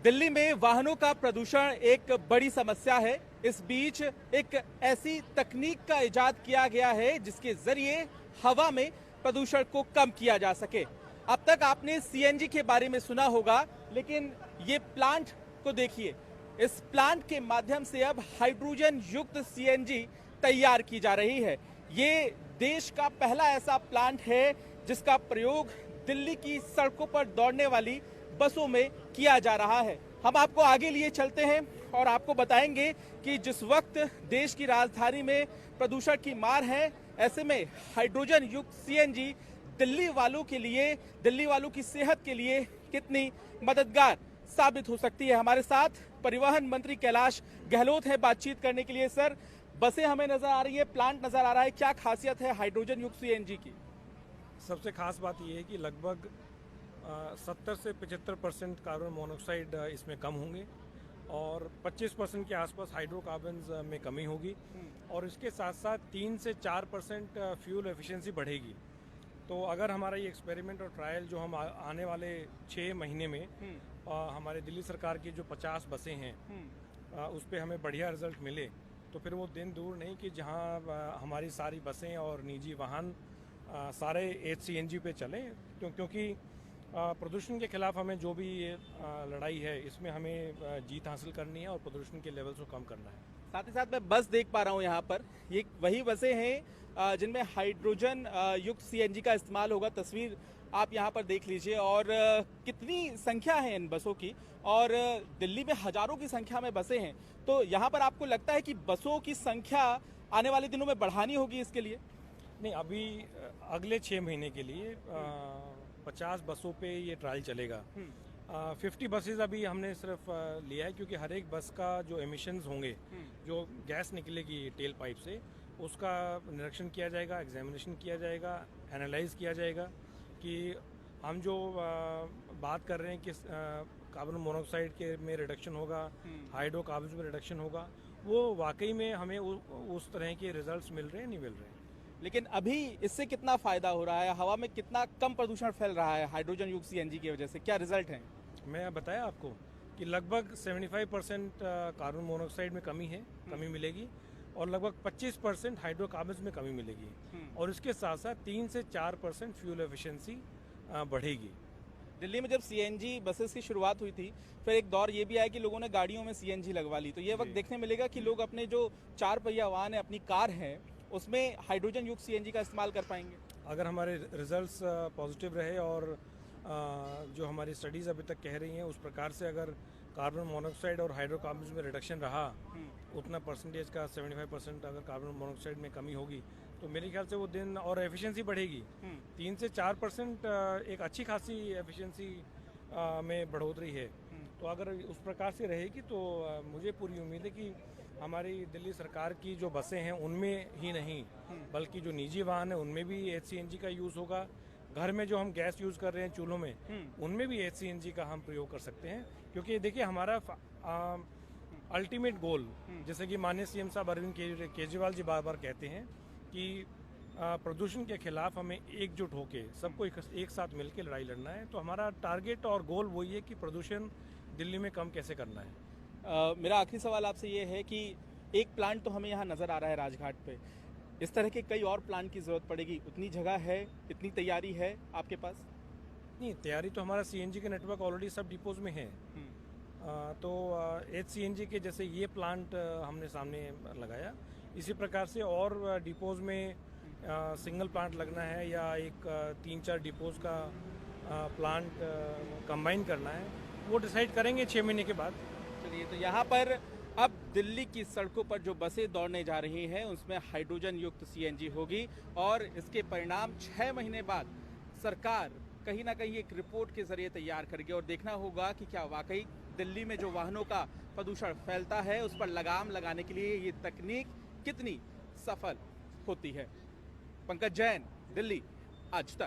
दिल्ली में वाहनों का प्रदूषण एक बड़ी समस्या है। इस बीच एक ऐसी तकनीक का इजाद किया गया है जिसके जरिए हवा में प्रदूषण को कम किया जा सके। अब तक आपने सीएनजी के बारे में सुना होगा, लेकिन ये प्लांट को देखिए। इस प्लांट के माध्यम से अब हाइड्रोजन युक्त सीएनजी तैयार की जा रही है। ये देश का पहला ऐसा प्लांट है जिसका प्रयोग दिल्ली की सड़कों पर दौड़ने वाली बसों में किया जा रहा है। हम आपको आगे लिए चलते हैं और आपको बताएंगे कि जिस वक्त देश की राजधानी में प्रदूषण की मार है, ऐसे में हाइड्रोजन युक्त सीएनजी दिल्ली वालों के लिए, दिल्ली वालों की सेहत के लिए कितनी मददगार साबित हो सकती है। हमारे साथ परिवहन मंत्री कैलाश गहलोत है बातचीत करने के लिए। सर, बसें हमें नजर आ रही है, प्लांट नजर आ रहा है, क्या खासियत है हाइड्रोजन युक्त सीएनजी की? सबसे खास बात यह है कि लगभग 70 से 75% कार्बन मोनोऑक्साइड इसमें कम होंगे और 25% के आसपास हाइड्रोकार्बन्स में कमी होगी और इसके साथ साथ 3 से 4% फ्यूल एफिशिएंसी बढ़ेगी। तो अगर हमारा ये एक्सपेरिमेंट और ट्रायल जो हम आने वाले 6 महीने में हमारे दिल्ली सरकार की जो 50 बसें हैं उस पर हमें बढ़िया रिजल्ट मिले, तो फिर वो दिन दूर नहीं कि जहां हमारी सारी बसें और निजी वाहन सारे HCNG पे चलें, क्योंकि प्रदूषण के खिलाफ हमें जो भी ये लड़ाई है इसमें हमें जीत हासिल करनी है और प्रदूषण के लेवल्स को कम करना है। साथ ही साथ मैं बस देख पा रहा हूँ यहाँ पर, ये वही बसें हैं जिनमें हाइड्रोजन युक्त सीएनजी का इस्तेमाल होगा। तस्वीर आप यहाँ पर देख लीजिए और कितनी संख्या है इन बसों की, और दिल्ली में हजारों की संख्या में बसें हैं। तो यहाँ पर आपको लगता है कि बसों की संख्या आने वाले दिनों में बढ़ानी होगी इसके लिए? नहीं, अभी अगले 6 महीने के लिए 50 बसों पे ये ट्रायल चलेगा। 50 बसेज अभी हमने सिर्फ लिया है क्योंकि हर एक बस का जो एमिशंस होंगे, जो गैस निकलेगी टेल पाइप से, उसका निरीक्षण किया जाएगा, एग्जामिनेशन किया जाएगा, एनालाइज किया जाएगा कि हम जो बात कर रहे हैं कि कार्बन मोनोऑक्साइड के में रिडक्शन होगा, हाइड्रोकार्बन्स में रिडक्शन होगा, वो वाकई में हमें उस तरह के रिजल्ट्स मिल रहे हैं, नहीं मिल रहे हैं। लेकिन अभी इससे कितना फायदा हो रहा है, हवा में कितना कम प्रदूषण फैल रहा है हाइड्रोजन युक्त सीएनजी की वजह से? क्या रिजल्ट हैं? मैं बताया आपको कि लगभग 75% कार्बन मोनोऑक्साइड में कमी मिलेगी और लगभग 25% हाइड्रोकार्बन्स में कमी मिलेगी और इसके साथ साथ 3 से 4% फ्यूल एफिशिएंसी बढ़ेगी। दिल्ली में जब सीएनजी बसेस की शुरुआत हुई थी, फिर एक दौर ये भी आया कि लोगों ने गाड़ियों में सीएनजी लगवा ली। तो ये वक्त देखने मिलेगा कि लोग अपने जो 4 पहिया वाहन है, अपनी कार है, उसमें हाइड्रोजन युक्त सीएनजी का इस्तेमाल कर पाएंगे। अगर हमारे रिजल्ट्स पॉजिटिव रहे और जो हमारी स्टडीज़ अभी तक कह रही हैं उस प्रकार से अगर कार्बन मोनोऑक्साइड और हाइड्रोकार्बन्स में रिडक्शन रहा, उतना परसेंटेज का 75% अगर कार्बन मोनोऑक्साइड में कमी होगी, तो मेरे ख्याल से वो दिन और एफिशिएंसी बढ़ेगी। 3 से 4% एक अच्छी खासी एफिशिएंसी में बढ़ोतरी है। तो अगर उस प्रकार से रहेगी तो मुझे पूरी उम्मीद है कि हमारी दिल्ली सरकार की जो बसें हैं उनमें ही नहीं बल्कि जो निजी वाहन है उनमें भी HCNG का यूज़ होगा। घर में जो हम गैस यूज़ कर रहे हैं चूल्हों में, उनमें भी HCNG का हम प्रयोग कर सकते हैं, क्योंकि देखिए हमारा अल्टीमेट गोल, जैसे कि माननीय CM साहब अरविंद केजरीवाल जी बार बार कहते हैं कि प्रदूषण के खिलाफ हमें एकजुट होकर सबको एक साथ मिलकर लड़ाई लड़ना है। तो हमारा टारगेट और गोल वही है कि प्रदूषण दिल्ली में कम कैसे करना है। मेरा आखिरी सवाल आपसे ये है कि एक प्लांट तो हमें यहाँ नज़र आ रहा है राजघाट पे, इस तरह के कई और प्लांट की ज़रूरत पड़ेगी? उतनी जगह है, इतनी तैयारी है आपके पास? नहीं, तैयारी तो हमारा CNG का नेटवर्क ऑलरेडी सब डिपोज में है। तो HCNG के जैसे ये प्लांट हमने सामने लगाया, इसी प्रकार से और डिपोज में सिंगल प्लांट लगना है या एक 3-4 डिपोज का प्लांट कंबाइन करना है, वो डिसाइड करेंगे 6 महीने के बाद। चलिए, तो यहाँ पर अब दिल्ली की सड़कों पर जो बसें दौड़ने जा रही हैं उसमें हाइड्रोजन युक्त सीएनजी होगी और इसके परिणाम 6 महीने बाद सरकार कहीं ना कहीं एक रिपोर्ट के जरिए तैयार करेगी और देखना होगा कि क्या वाकई दिल्ली में जो वाहनों का प्रदूषण फैलता है उस पर लगाम लगाने के लिए ये तकनीक कितनी सफल होती है। पंकज जैन, दिल्ली, आज तक।